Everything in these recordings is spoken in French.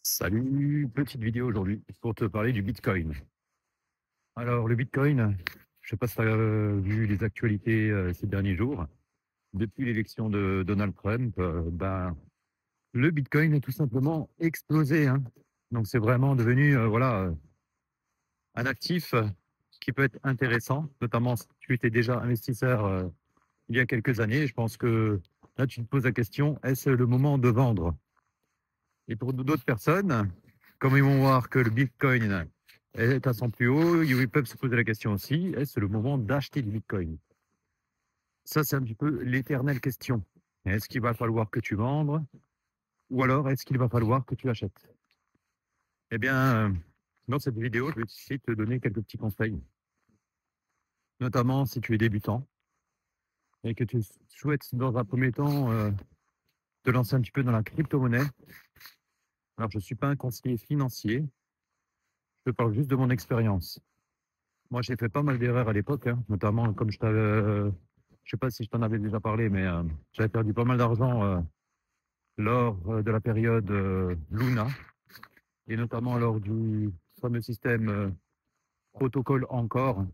Salut, petite vidéo aujourd'hui pour te parler du Bitcoin. Alors le Bitcoin, je sais pas si tu as vu les actualités ces derniers jours. Depuis l'élection de Donald Trump, le Bitcoin a tout simplement explosé, hein. Donc c'est vraiment devenu un actif qui peut être intéressant, notamment si tu étais déjà investisseur il y a quelques années. Je pense que là tu te poses la question, est-ce le moment de vendre? Et pour d'autres personnes, comme ils vont voir que le Bitcoin est à son plus haut, ils peuvent se poser la question aussi, est-ce le moment d'acheter du Bitcoin? Ça, c'est un petit peu l'éternelle question. Est-ce qu'il va falloir que tu vendes ou alors est-ce qu'il va falloir que tu achètes? Eh bien, dans cette vidéo, je vais essayer de te donner quelques petits conseils, notamment si tu es débutant et que tu souhaites, dans un premier temps, te lancer un petit peu dans la crypto-monnaie. Alors, je ne suis pas un conseiller financier, je te parle juste de mon expérience. Moi, j'ai fait pas mal d'erreurs à l'époque, hein, notamment comme je sais pas si je t'en avais déjà parlé, mais j'avais perdu pas mal d'argent lors de la période Luna, et notamment lors du fameux système protocole encore,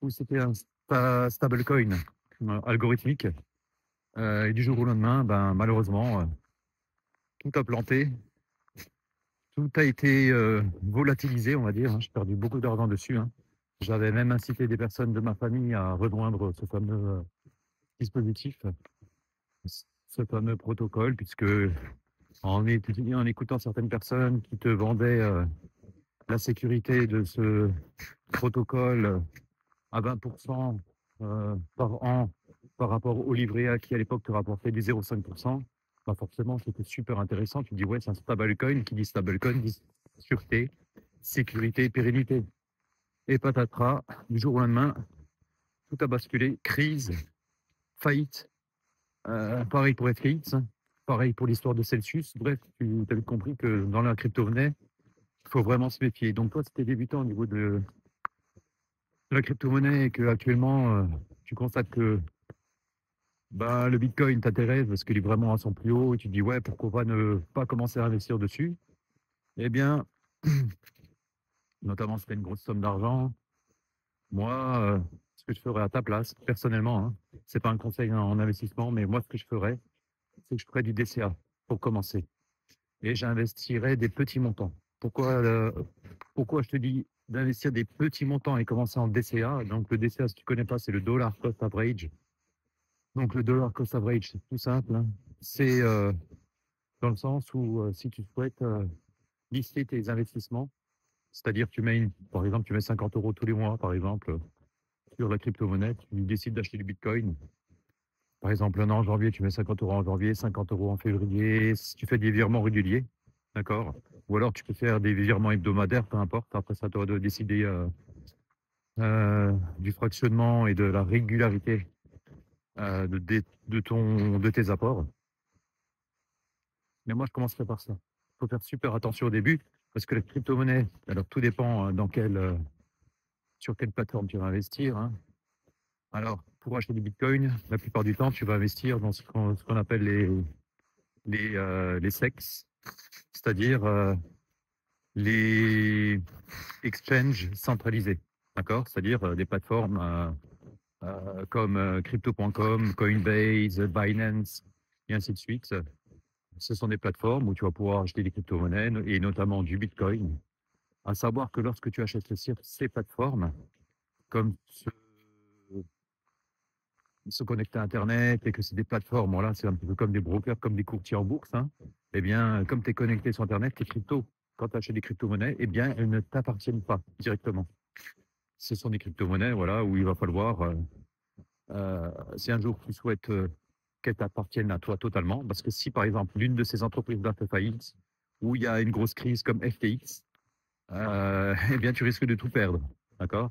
où c'était un stablecoin algorithmique. Et du jour au lendemain, malheureusement, tout a planté, tout a été volatilisé, on va dire, hein. J'ai perdu beaucoup d'argent dessus, hein. J'avais même incité des personnes de ma famille à rejoindre ce fameux dispositif, ce fameux protocole, puisque en écoutant certaines personnes qui te vendaient la sécurité de ce protocole à 20% par an par rapport au livret A qui à l'époque te rapportait du 0,5%, forcément c'était super intéressant. Tu dis ouais, c'est un stablecoin, qui dit stablecoin dit sûreté, sécurité, pérennité. Et patatras, du jour au lendemain, tout a basculé, crise, faillite. Pareil pour FTX, pareil pour l'histoire de Celsius. Bref, tu as compris que dans la crypto-monnaie, il faut vraiment se méfier. Donc toi, si tu es débutant au niveau de la crypto-monnaie et que actuellement tu constates que le Bitcoin t'intéresse parce qu'il est vraiment à son plus haut et tu te dis ouais, pourquoi pas ne pas commencer à investir dessus? Eh bien, notamment si tu as une grosse somme d'argent, moi, ce que je ferais à ta place, personnellement, hein, c'est pas un conseil en investissement, mais moi, ce que je ferais, c'est que je ferais du DCA pour commencer. Et j'investirais des petits montants. Pourquoi je te dis d'investir des petits montants et commencer en DCA? Donc le DCA, si tu ne connais pas, c'est le dollar cost average. Donc le dollar cost average, c'est tout simple, hein. C'est dans le sens où si tu souhaites lister tes investissements, c'est-à-dire par exemple, tu mets 50 euros tous les mois, par exemple, sur la crypto-monnaie, tu décides d'acheter du Bitcoin. Par exemple, en janvier, tu mets 50 euros en janvier, 50 euros en février, si tu fais des virements réguliers, d'accord? Ou alors tu peux faire des virements hebdomadaires, peu importe. Après ça, tu dois décider du fractionnement et de la régularité de tes apports. Mais moi, je commencerai par ça. Il faut faire super attention au début parce que la crypto-monnaie, alors tout dépend sur quelle plateforme tu vas investir, hein. Alors, pour acheter du Bitcoin, la plupart du temps, tu vas investir dans ce qu'on appelle les SEX, c'est-à-dire les exchanges centralisés, d'accord? C'est-à-dire des plateformes comme crypto.com, Coinbase, Binance, et ainsi de suite. Ce sont des plateformes où tu vas pouvoir acheter des crypto-monnaies et notamment du Bitcoin. À savoir que lorsque tu achètes sur ces plateformes, comme se connecter à Internet et que c'est des plateformes, voilà, c'est un peu comme des brokers, comme des courtiers en bourse, hein, eh bien, comme tu es connecté sur Internet, tes cryptos, quand tu achètes des crypto-monnaies, eh bien, elles ne t'appartiennent pas directement. Ce sont des crypto-monnaies, voilà, où il va falloir, si un jour tu souhaites qu'elles t'appartiennent à toi totalement, parce que si par exemple l'une de ces entreprises va faire faillite, ou il y a une grosse crise comme FTX, eh bien, tu risques de tout perdre, d'accord?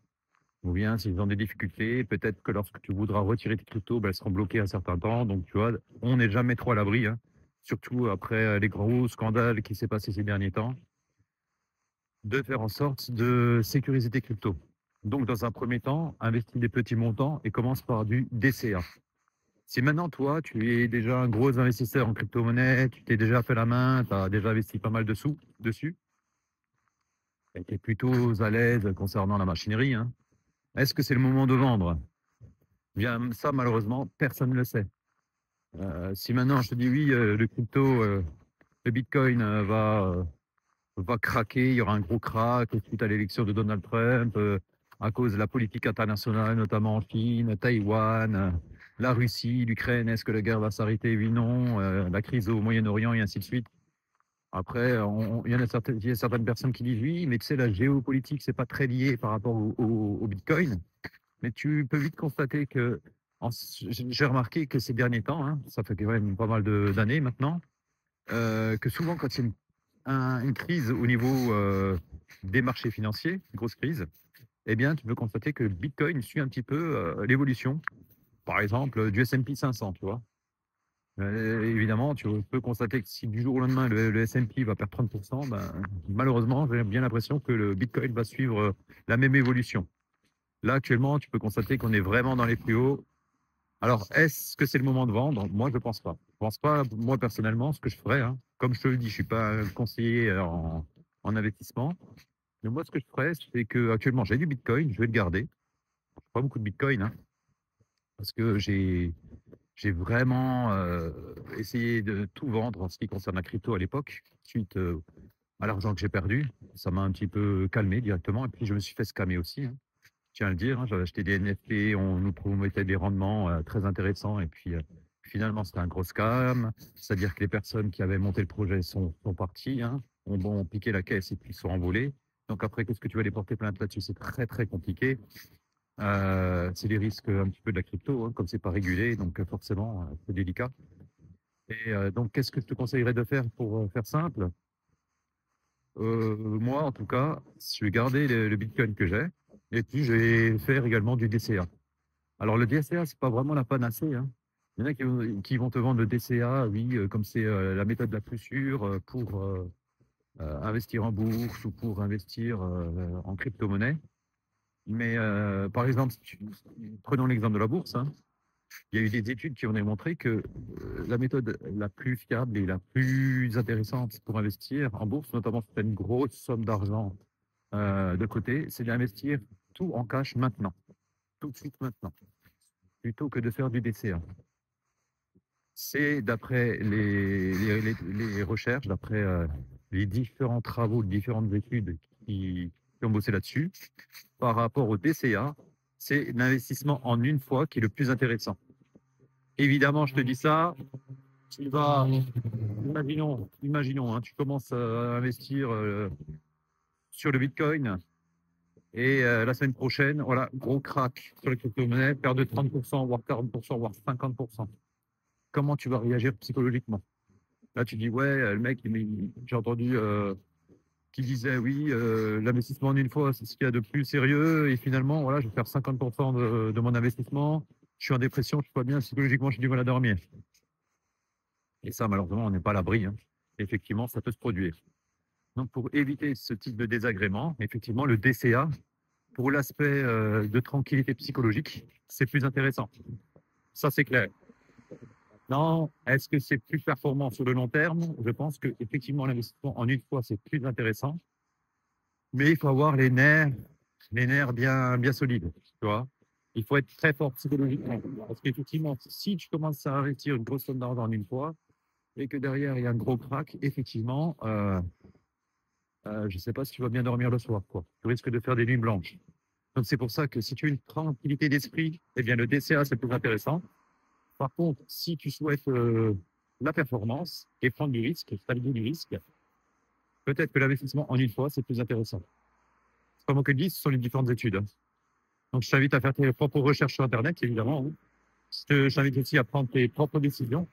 Ou bien s'ils ont des difficultés, peut-être que lorsque tu voudras retirer tes cryptos, elles seront bloquées un certain temps. Donc, tu vois, on n'est jamais trop à l'abri, hein. Surtout après les gros scandales qui s'est passé ces derniers temps, de faire en sorte de sécuriser tes cryptos. Donc, dans un premier temps, investis des petits montants et commence par du DCA. Si maintenant, toi, tu es déjà un gros investisseur en crypto-monnaie, tu t'es déjà fait la main, tu as déjà investi pas mal de sous dessus, et tu es plutôt à l'aise concernant la machinerie, hein, est-ce que c'est le moment de vendre? Bien, ça, malheureusement, personne ne le sait. Si maintenant je te dis oui, le crypto, le Bitcoin va craquer, il y aura un gros crack suite à l'élection de Donald Trump, à cause de la politique internationale, notamment en Chine, Taïwan, la Russie, l'Ukraine, est-ce que la guerre va s'arrêter? Oui, non, la crise au Moyen-Orient et ainsi de suite. Après, il y a certaines personnes qui disent oui, mais tu sais, la géopolitique, c'est pas très lié par rapport au Bitcoin. Mais tu peux vite constater que, j'ai remarqué que ces derniers temps, hein, ça fait quand même pas mal d'années maintenant, que souvent quand il y a une crise au niveau des marchés financiers, une grosse crise, eh bien, tu peux constater que le Bitcoin suit un petit peu l'évolution, par exemple, du S&P 500, tu vois. Évidemment, tu peux constater que si du jour au lendemain, le S&P va perdre 30%, ben, malheureusement, j'ai bien l'impression que le Bitcoin va suivre la même évolution. Là, actuellement, tu peux constater qu'on est vraiment dans les plus hauts. Alors, est-ce que c'est le moment de vendre? Moi, je ne pense pas. Je pense pas, moi, personnellement, ce que je ferais, hein, comme je te le dis, je ne suis pas un conseiller en investissement, mais moi, ce que je ferais, c'est que actuellement, j'ai du Bitcoin, je vais le garder. Pas beaucoup de Bitcoin, hein, parce que j'ai vraiment essayé de tout vendre en ce qui concerne la crypto à l'époque, suite à l'argent que j'ai perdu. Ça m'a un petit peu calmé directement, et puis je me suis fait scammer aussi, hein. Je tiens à le dire, hein, j'avais acheté des NFT, on nous promettait des rendements très intéressants, et puis finalement c'était un gros scam, c'est-à-dire que les personnes qui avaient monté le projet sont parties, hein, ont piqué la caisse et puis sont envolées. Donc après, qu'est-ce que tu vas les porter plainte là-dessus? C'est très très compliqué. C'est les risques un petit peu de la crypto, hein, comme c'est pas régulé, donc forcément c'est délicat. Et donc qu'est-ce que je te conseillerais de faire pour faire simple? Moi en tout cas, je vais garder le Bitcoin que j'ai, et puis je vais faire également du DCA. Alors le DCA, c'est pas vraiment la panacée, hein. Il y en a qui vont te vendre le DCA, oui, comme c'est la méthode la plus sûre pour investir en bourse ou pour investir en crypto-monnaie. Mais par exemple, prenons l'exemple de la bourse, hein. Il y a eu des études qui ont démontré que la méthode la plus fiable et la plus intéressante pour investir en bourse, notamment si tu as une grosse somme d'argent de côté, c'est d'investir tout en cash maintenant, tout de suite maintenant, plutôt que de faire du DCA. C'est d'après les recherches, d'après les différents travaux, les différentes études qui ont bossé là-dessus, par rapport au DCA, c'est l'investissement en une fois qui est le plus intéressant. Évidemment, je te dis ça, tu vas, imaginons, hein, tu commences à investir sur le Bitcoin et la semaine prochaine, voilà, gros crack sur les crypto-monnaies, perte de 30%, voire 40%, voire 50%. Comment tu vas réagir psychologiquement? Là, tu dis, ouais, le mec, j'ai entendu qu'il disait, oui, l'investissement en une fois, c'est ce qu'il y a de plus sérieux. Et finalement, voilà, je vais faire 50% de mon investissement. Je suis en dépression, je suis pas bien, psychologiquement, j'ai du mal à dormir. Et ça, malheureusement, on n'est pas à l'abri, hein. Effectivement, ça peut se produire. Donc, pour éviter ce type de désagrément, effectivement, le DCA, pour l'aspect de tranquillité psychologique, c'est plus intéressant. Ça, c'est clair. Non, est-ce que c'est plus performant sur le long terme? Je pense que effectivement l'investissement en une fois, c'est plus intéressant, mais il faut avoir les nerfs bien solides, tu vois. Il faut être très fort psychologiquement. Parce qu'effectivement, si tu commences à investir une grosse somme d'argent en une fois et que derrière il y a un gros crack, effectivement, je ne sais pas si tu vas bien dormir le soir, quoi. Tu risques de faire des nuits blanches. Donc c'est pour ça que si tu as une tranquillité d'esprit, eh bien le DCA c'est plus intéressant. Par contre, si tu souhaites la performance et prendre du risque, stabiliser du risque, peut-être que l'investissement en une fois, c'est plus intéressant. C'est pas moi que le dis, ce sont les différentes études, hein. Donc, je t'invite à faire tes propres recherches sur Internet, évidemment, hein. Je t'invite aussi à prendre tes propres décisions.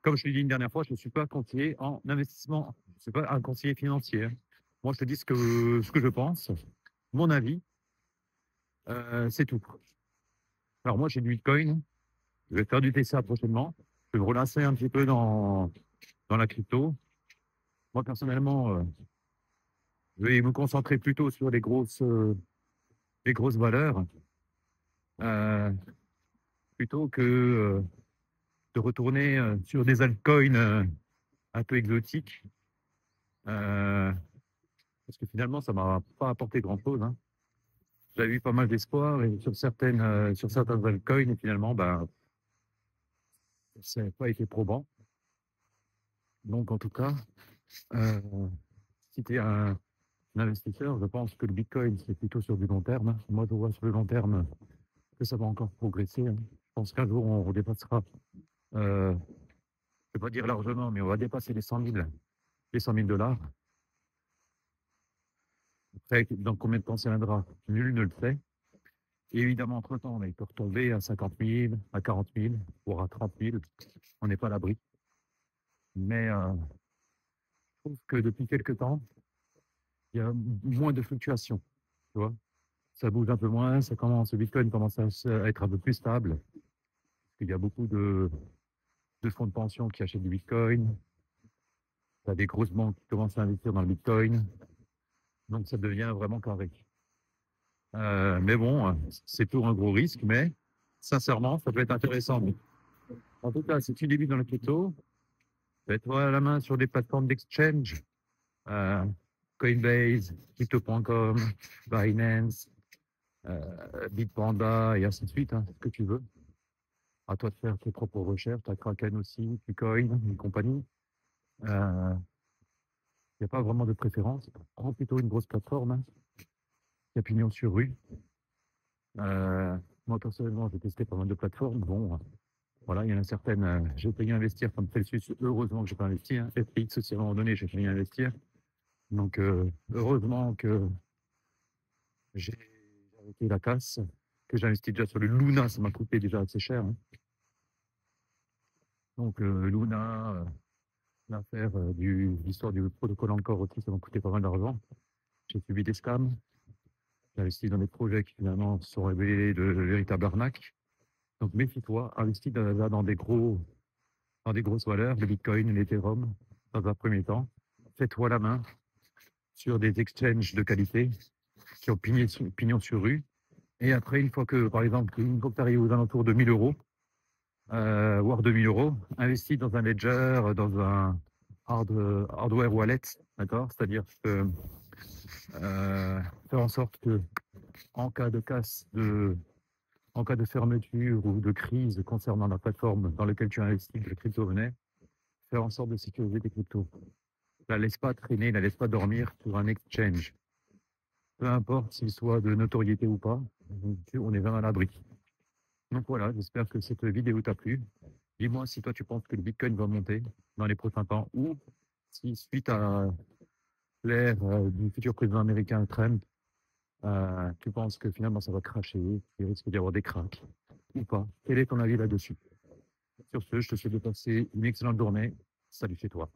Comme je l'ai dit une dernière fois, je ne suis pas un conseiller en investissement. Je ne suis pas un conseiller financier, hein. Moi, je te dis ce que je pense, mon avis, c'est tout. Alors, moi, j'ai du Bitcoin. Je vais faire du TCA prochainement. Je vais me relancer un petit peu dans la crypto. Moi, personnellement, je vais me concentrer plutôt sur les grosses valeurs. Euh, plutôt que de retourner sur des altcoins un peu exotiques. euh, Parce que finalement, ça m'a pas apporté grand-chose, hein. J'avais eu pas mal d'espoir et sur certains altcoins et finalement, ben, ça n'a pas été probant. Donc, en tout cas, euh, si tu es un investisseur, je pense que le Bitcoin, c'est plutôt sur du long terme, hein. Moi, je vois sur le long terme que ça va encore progresser, hein. Je pense qu'un jour, on redépassera, je ne vais pas dire largement, mais on va dépasser les 100 000 dollars. Après, dans combien de temps ça viendra, nul ne le sait. Et évidemment, entre-temps, il peut retomber à 50 000, à 40 000, voire à 30 000. On n'est pas à l'abri. Mais je trouve que depuis quelques temps, il y a moins de fluctuations. Tu vois, ça bouge un peu moins, le Bitcoin commence à être un peu plus stable. Il y a beaucoup de fonds de pension qui achètent du Bitcoin. Tu as des grosses banques qui commencent à investir dans le Bitcoin. Donc ça devient vraiment carré. Mais bon, c'est toujours un gros risque, mais sincèrement, ça peut être intéressant. En tout cas, si tu débutes dans le crypto, mets-toi à la main sur des plateformes d'exchange, euh, Coinbase, Crypto.com, Binance, Bitpanda et ainsi de suite, hein, ce que tu veux. À toi de faire tes propres recherches, tu as Kraken aussi, Bitcoin et compagnie. Il n'y a pas vraiment de préférence. Prends plutôt une grosse plateforme, hein, qui a pignon sur rue. Moi, personnellement, j'ai testé pas mal de plateformes. Bon, voilà, il y en a certaines, j'ai failli investir comme Celsius. Heureusement que j'ai pas investi, hein. FTX aussi, à un moment donné, j'ai failli investir. Donc, heureusement que j'ai arrêté la casse, que j'ai investi déjà sur le Luna, ça m'a coûté déjà assez cher, hein. Donc, Luna, l'histoire du protocole encore aussi, ça m'a coûté pas mal d'argent. J'ai subi des scams. J'ai investi dans des projets qui finalement se sont révélés de véritables arnaques. Donc, méfie-toi, investis dans des grosses valeurs, le Bitcoin, l'Ethereum, dans un premier temps. Fais-toi la main sur des exchanges de qualité qui ont pignon sur rue. Et après, une fois que, par exemple, une fois que tu arrives aux alentours de 1000 euros, voire 2000 euros, investis dans un ledger, dans un hardware wallet, d'accord? C'est-à-dire que faire en sorte que, en cas de casse, en cas de fermeture ou de crise concernant la plateforme dans laquelle tu investis de crypto-monnaie, faire en sorte de sécuriser tes cryptos. La laisse pas traîner, la laisse pas dormir sur un exchange. Peu importe s'il soit de notoriété ou pas, on est vraiment à l'abri. Donc voilà, j'espère que cette vidéo t'a plu. Dis-moi si toi tu penses que le Bitcoin va monter dans les prochains temps ou si suite à l'ère du futur président américain Trump, tu penses que finalement ça va cracher, il risque d'y avoir des cracks ou pas. Quel est ton avis là-dessus? Sur ce, je te souhaite de passer une excellente journée. Salut chez toi.